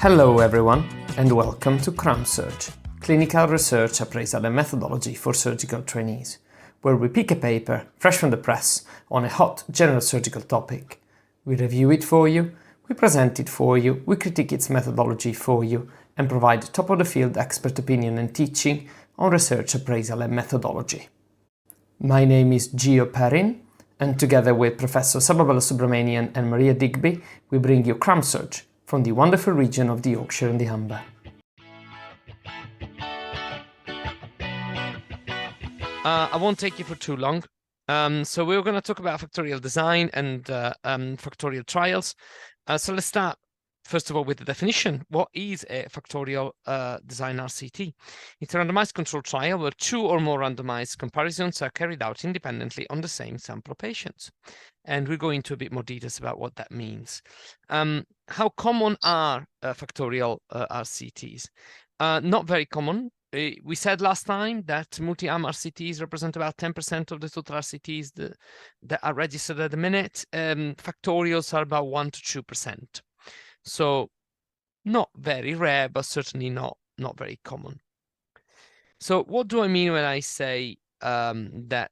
Hello everyone, and welcome to CRAMsurg, Clinical Research Appraisal and Methodology for Surgical Trainees, where we pick a paper fresh from the press on a hot general surgical topic. We review it for you, we present it for you, we critique its methodology for you, and provide top-of-the-field expert opinion and teaching on research appraisal and methodology. My name is Gio Perin, and together with Professor Sababala Subramanian and Maria Digby, we bring you CRAMsurg from the wonderful region of the Yorkshire and the Humber. I won't take you for too long. So we're going to talk about factorial design and factorial trials. So let's start, first of all, with the definition. What is a factorial design RCT? It's a randomized controlled trial where two or more randomized comparisons are carried out independently on the same sample of patients. And we'll go into a bit more details about what that means. How common are factorial RCTs? Not very common. We said last time that multi-arm RCTs represent about 10% of the total RCTs that are registered at the minute. Factorials are about 1 to 2%. So not very rare, but certainly not very common. So what do I mean when I say that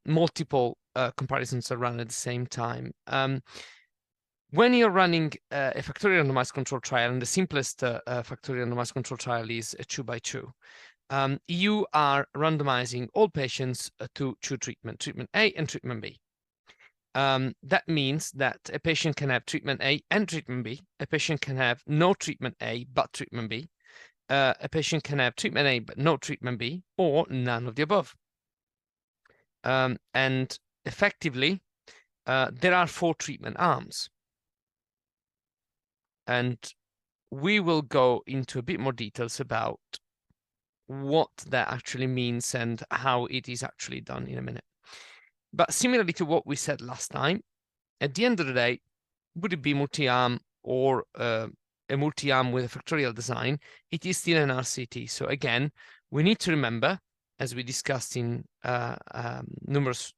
multiple comparisons are run at the same time? When you're running a factorial randomized control trial, and the simplest factorial randomized control trial is a 2x2, you are randomizing all patients to two treatment A and treatment B. That means that a patient can have treatment A and treatment B. A patient can have no treatment A but treatment B. A patient can have treatment A but no treatment B, or none of the above. And effectively, there are 4 treatment arms. And we will go into a bit more details about what that actually means and how it is actually done in a minute. But similarly to what we said last time, at the end of the day, would it be multi-arm or a multi-arm with a factorial design, it is still an RCT. So again, we need to remember, as we discussed in numerous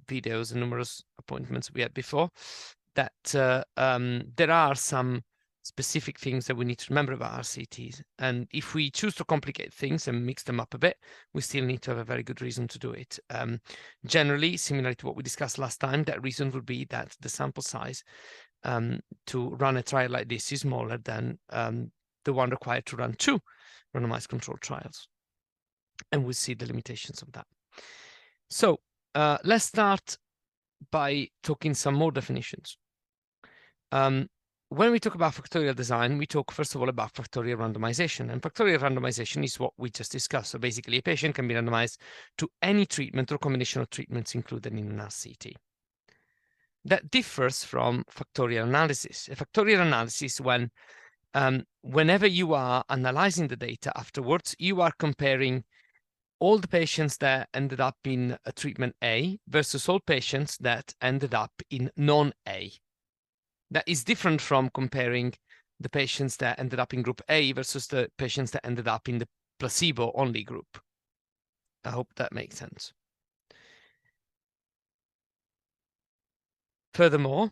videos and numerous appointments we had before, that there are some specific things that we need to remember about RCTs. And if we choose to complicate things and mix them up a bit, we still need to have a very good reason to do it. Generally, similar to what we discussed last time, that reason would be that the sample size to run a trial like this is smaller than the one required to run 2 randomized controlled trials. And we'll see the limitations of that. So let's start by talking some more definitions. When we talk about factorial design, we talk first of all about factorial randomization. And factorial randomization is what we just discussed. So basically, a patient can be randomized to any treatment or combination of treatments included in an RCT. That differs from factorial analysis. A factorial analysis, when whenever you are analyzing the data afterwards, you are comparing all the patients that ended up in a treatment A versus all patients that ended up in non-A. That is different from comparing the patients that ended up in group A versus the patients that ended up in the placebo-only group. I hope that makes sense. Furthermore,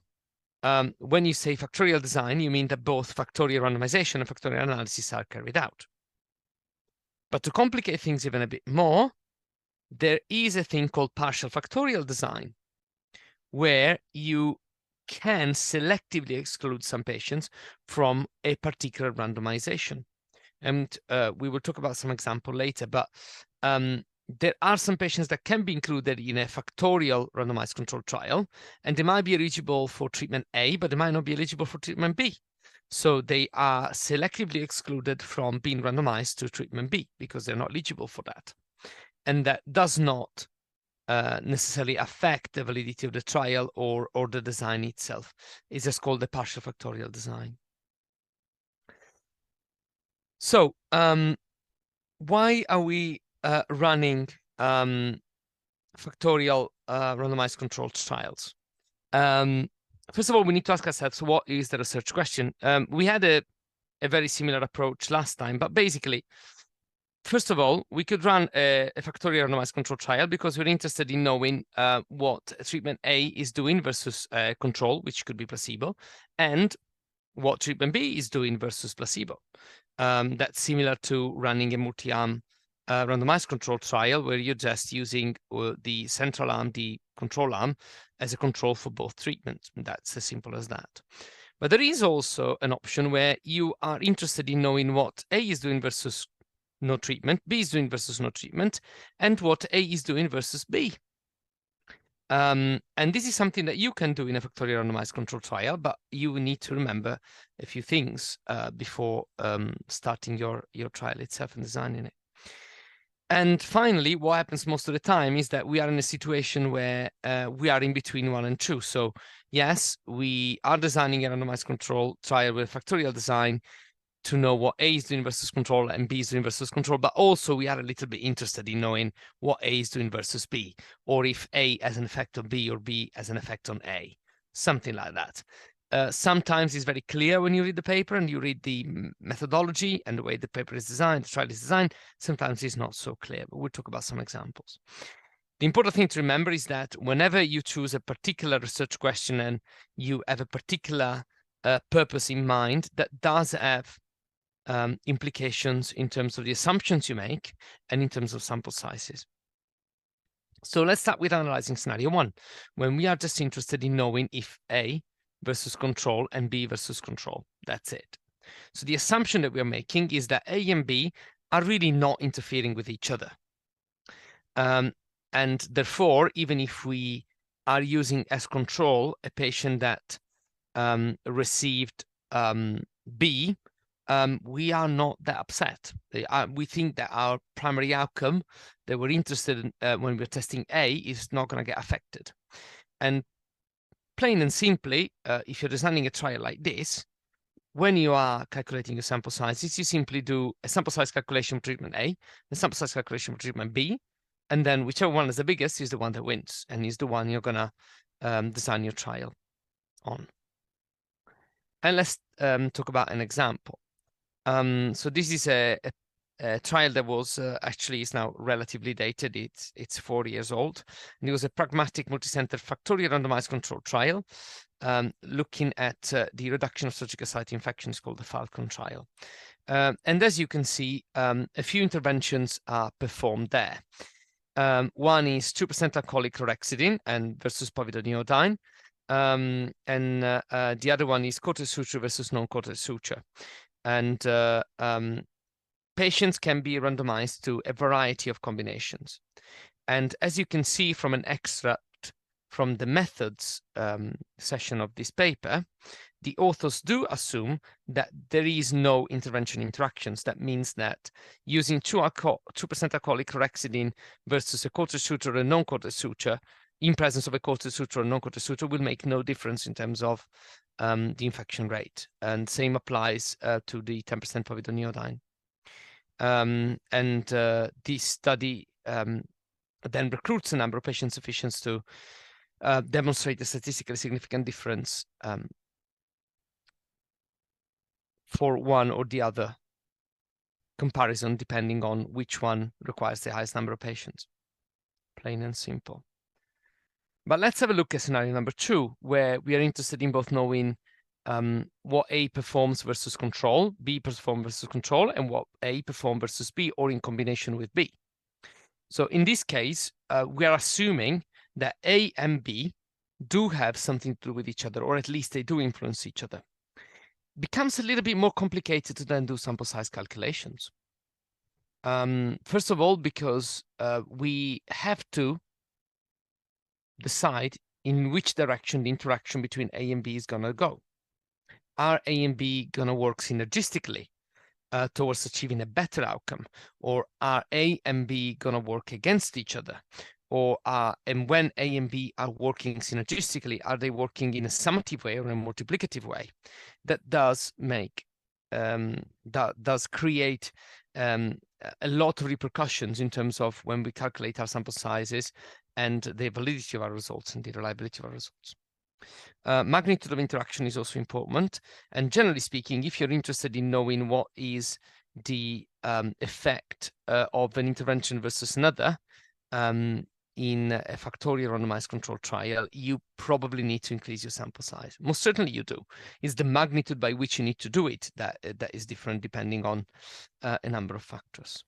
when you say factorial design, you mean that both factorial randomization and factorial analysis are carried out. But to complicate things even a bit more, there is a thing called partial factorial design, where you can selectively exclude some patients from a particular randomization. And we will talk about some example later, but there are some patients that can be included in a factorial randomized controlled trial, and they might be eligible for treatment A, but they might not be eligible for treatment B. So they are selectively excluded from being randomized to treatment B because they're not eligible for that. And that does not necessarily affect the validity of the trial or the design itself. It's just called the partial factorial design. So why are we running factorial randomized controlled trials? First of all, we need to ask ourselves, what is the research question? We had a very similar approach last time, but basically, first of all, we could run a factorial randomized control trial because we're interested in knowing what treatment A is doing versus control, which could be placebo, and what treatment B is doing versus placebo. That's similar to running a multi-arm randomized control trial where you're just using the central arm, the control arm, as a control for both treatments. That's as simple as that. But there is also an option where you are interested in knowing what A is doing versus no treatment, B is doing versus no treatment, and what A is doing versus B. And this is something that you can do in a factorial randomized control trial, but you need to remember a few things before starting your trial itself and designing it. And finally, what happens most of the time is that we are in a situation where we are in between 1 and 2. So yes, we are designing a randomized control trial with factorial design to know what A is doing versus control and B is doing versus control, but also we are a little bit interested in knowing what A is doing versus B, or if A has an effect on B or B has an effect on A, something like that. Sometimes it's very clear when you read the paper and you read the methodology and the way the paper is designed, the trial is designed. Sometimes it's not so clear, but we'll talk about some examples. The important thing to remember is that whenever you choose a particular research question and you have a particular purpose in mind, that does have implications in terms of the assumptions you make and in terms of sample sizes. So let's start with analyzing scenario 1, when we are just interested in knowing if A versus control and B versus control. That's it. So the assumption that we are making is that A and B are really not interfering with each other. And therefore, even if we are using as control a patient that received B, we are not that upset. We think that our primary outcome that we're interested in when we're testing A is not going to get affected. And plain and simply, if you're designing a trial like this, when you are calculating your sample sizes, you simply do a sample size calculation for treatment A, a sample size calculation for treatment B, and then whichever one is the biggest is the one that wins and is the one you're going to design your trial on. And let's talk about an example. So this is a trial that was actually is now relatively dated. It's 4 years old. And it was a pragmatic multicenter factorial randomized control trial looking at the reduction of surgical site infections called the Falcon trial. And as you can see, a few interventions are performed there. One is 2% alcoholic chlorhexidine and versus povidone iodine. And the other one is coated suture versus non-coated suture. And patients can be randomized to a variety of combinations. And as you can see from an extract from the methods session of this paper, the authors do assume that there is no intervention interactions. That means that using 2% alcoholic chlorhexidine versus a coated suture and non-coated suture in presence of a coated suture or non-coated suture will make no difference in terms of the infection rate. And same applies to the 10% povidone iodine. This study then recruits a number of patients sufficient to demonstrate a statistically significant difference for one or the other comparison, depending on which one requires the highest number of patients. Plain and simple. But let's have a look at scenario number 2, where we are interested in both knowing what A performs versus control, B performs versus control, and what A performs versus B, or in combination with B. So in this case, we are assuming that A and B do have something to do with each other, or at least they do influence each other. Becomes a little bit more complicated to then do sample size calculations. First of all, because we have to decide in which direction the interaction between A and B is going to go. Are A and B going to work synergistically towards achieving a better outcome? Or are A and B going to work against each other? Or and when A and B are working synergistically, are they working in a summative way or in a multiplicative way? That does make, does create a lot of repercussions in terms of when we calculate our sample sizes and the validity of our results and the reliability of our results. Magnitude of interaction is also important. And generally speaking, if you're interested in knowing what is the effect of an intervention versus another, in a factorial randomized controlled trial, you probably need to increase your sample size. Most certainly you do. It's the magnitude by which you need to do it that is different depending on a number of factors.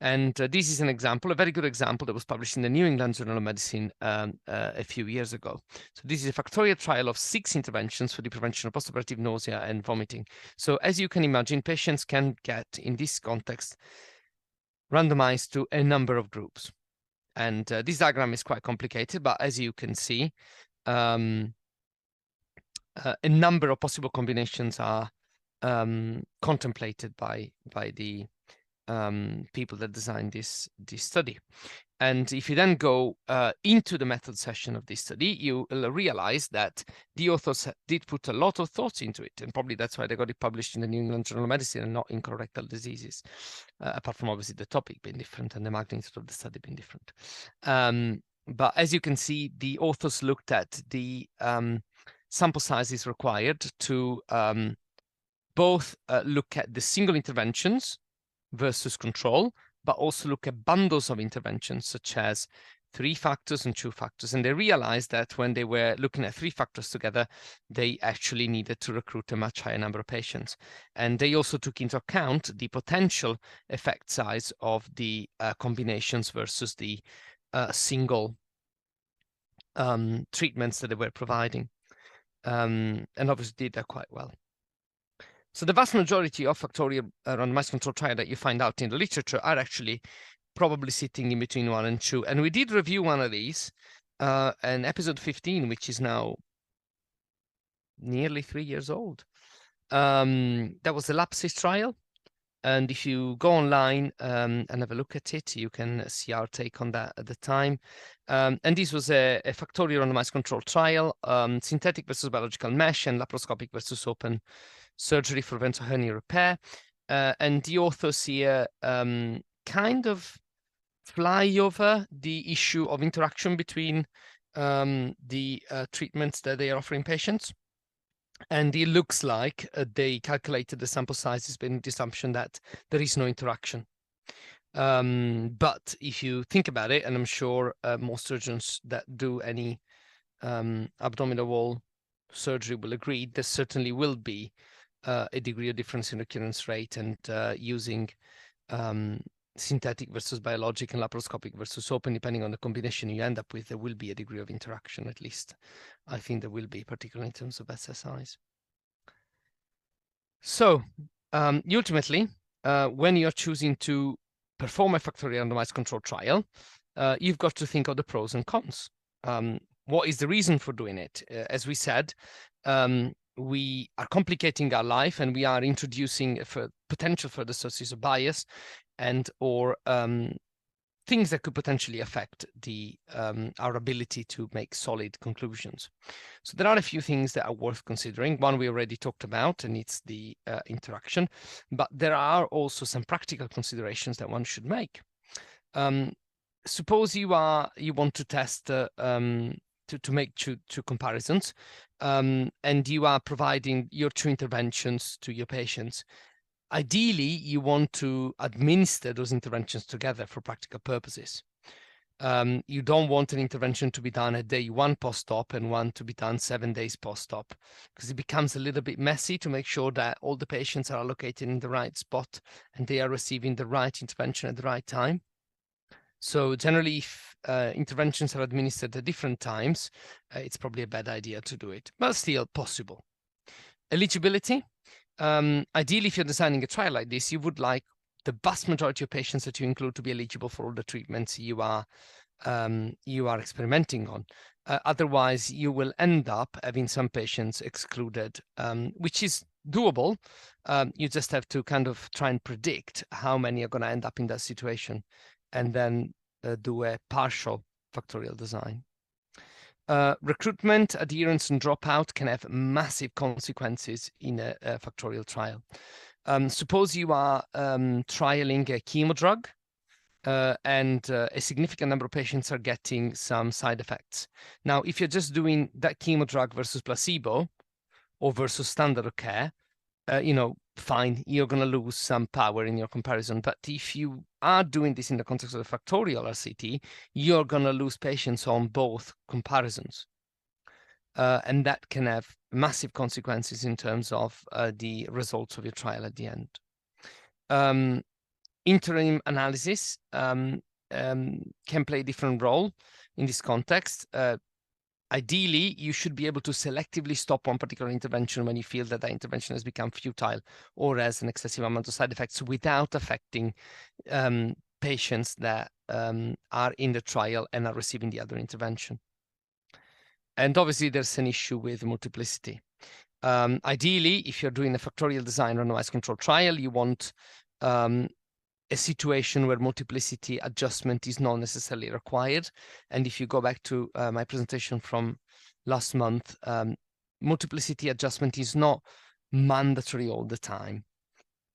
And this is an example, a very good example that was published in the New England Journal of Medicine a few years ago. So this is a factorial trial of 6 interventions for the prevention of postoperative nausea and vomiting. So as you can imagine, patients can get, in this context, randomized to a number of groups. And this diagram is quite complicated, but as you can see, a number of possible combinations are contemplated by the people that designed this study. And if you then go into the method session of this study, you will realize that the authors did put a lot of thoughts into it. And probably that's why they got it published in the New England Journal of Medicine and not in colorectal diseases, apart from obviously the topic being different and the magnitude of the study being different. But as you can see, the authors looked at the sample sizes required to both look at the single interventions versus control, but also look at bundles of interventions, such as 3 factors and 2 factors. And they realized that when they were looking at 3 factors together, they actually needed to recruit a much higher number of patients. And they also took into account the potential effect size of the combinations versus the single treatments that they were providing. And obviously did that quite well. So the vast majority of factorial randomized control trial that you find out in the literature are actually probably sitting in between 1 and 2. And we did review one of these in episode 15, which is now nearly 3 years old. That was the Lapsis trial. And if you go online and have a look at it, you can see our take on that at the time. And this was a factorial randomized control trial, synthetic versus biological mesh and laparoscopic versus open surgery for ventral hernia repair. And the authors here kind of fly over the issue of interaction between the treatments that they are offering patients. And it looks like they calculated the sample sizes based on the assumption that there is no interaction. But if you think about it, and I'm sure most surgeons that do any abdominal wall surgery will agree, there certainly will be a degree of difference in recurrence rate, and using synthetic versus biologic and laparoscopic versus open, depending on the combination you end up with, there will be a degree of interaction, at least. I think there will be, particularly in terms of SSIs. So ultimately, when you're choosing to perform a factorial randomized control trial, you've got to think of the pros and cons. What is the reason for doing it? As we said, we are complicating our life, and we are introducing potential further sources of bias and or things that could potentially affect our ability to make solid conclusions. So there are a few things that are worth considering. One we already talked about, and it's the interaction, but there are also some practical considerations that one should make. Suppose you want to test to make two comparisons, and you are providing your 2 interventions to your patients. Ideally, you want to administer those interventions together for practical purposes. You don't want an intervention to be done at day 1 post-op and one to be done 7 days post-op, because it becomes a little bit messy to make sure that all the patients are located in the right spot and they are receiving the right intervention at the right time. So generally, if interventions are administered at different times, it's probably a bad idea to do it, but still possible. Eligibility. Ideally, if you're designing a trial like this, you would like the vast majority of patients that you include to be eligible for all the treatments you are experimenting on. Otherwise, you will end up having some patients excluded, which is doable. You just have to kind of try and predict how many are going to end up in that situation, and then do a partial factorial design. Recruitment, adherence, and dropout can have massive consequences in a factorial trial. Suppose you are trialing a chemo drug, and a significant number of patients are getting some side effects. Now, if you're just doing that chemo drug versus placebo or versus standard of care, fine, you're going to lose some power in your comparison. But if you are doing this in the context of the factorial RCT, you're going to lose patients on both comparisons. And that can have massive consequences in terms of the results of your trial at the end. Interim analysis can play a different role in this context. Ideally, you should be able to selectively stop one particular intervention when you feel that that intervention has become futile or has an excessive amount of side effects without affecting patients that are in the trial and are receiving the other intervention. And obviously, there's an issue with multiplicity. Ideally, if you're doing a factorial design randomized control trial, you want a situation where multiplicity adjustment is not necessarily required. And if you go back to my presentation from last month, multiplicity adjustment is not mandatory all the time.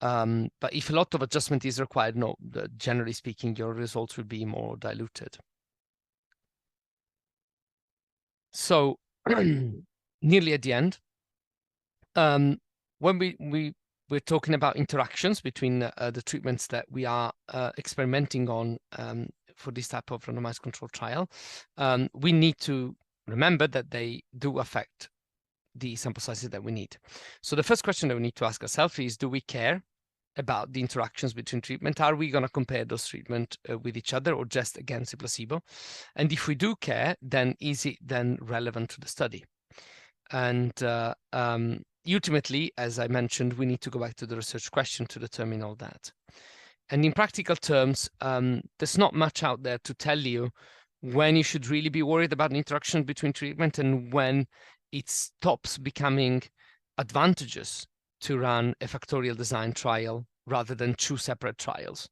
But if a lot of adjustment is required, no, generally speaking, your results will be more diluted. So nearly at the end, when we're talking about interactions between the treatments that we are experimenting on for this type of randomized control trial, we need to remember that they do affect the sample sizes that we need. So the first question that we need to ask ourselves is, do we care about the interactions between treatment? Are we going to compare those treatments with each other or just against a placebo? And if we do care, then is it then relevant to the study? And ultimately, as I mentioned, we need to go back to the research question to determine all that. And in practical terms, there's not much out there to tell you when you should really be worried about an interaction between treatment and when it stops becoming advantageous to run a factorial design trial rather than two separate trials.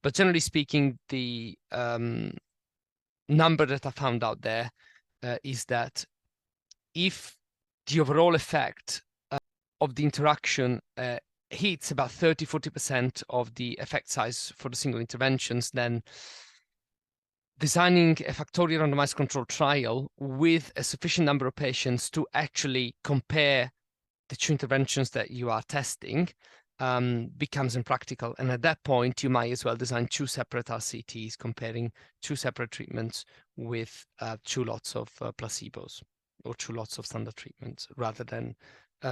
But generally speaking, the number that I found out there is that if the overall effect of the interaction hits about 30–40% of the effect size for the single interventions, then designing a factorial randomized control trial with a sufficient number of patients to actually compare the two interventions that you are testing becomes impractical. And at that point, you might as well design two separate RCTs comparing two separate treatments with two lots of placebos or two lots of standard treatments rather than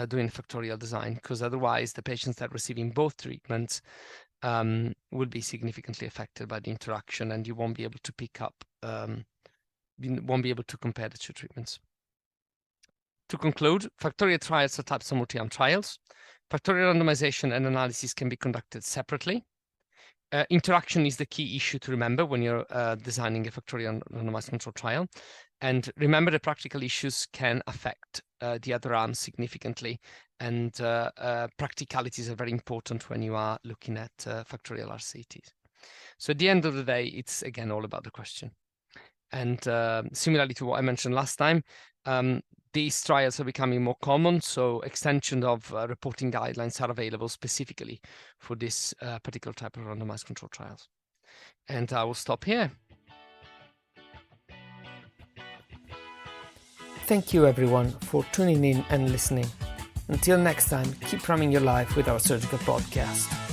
doing factorial design, because otherwise the patients that are receiving both treatments will be significantly affected by the interaction, and you won't be able to pick up, you won't be able to compare the two treatments. To conclude, factorial trials are types of multi-arm trials. Factorial randomization and analysis can be conducted separately. Interaction is the key issue to remember when you're designing a factorial randomized control trial. And remember, the practical issues can affect the other arms significantly. And practicalities are very important when you are looking at factorial RCTs. So at the end of the day, it's again all about the question. And similarly to what I mentioned last time, these trials are becoming more common, so extension of reporting guidelines are available specifically for this particular type of randomized control trials. And I will stop here. Thank you everyone for tuning in and listening. Until next time, keep running your life with our surgical podcast.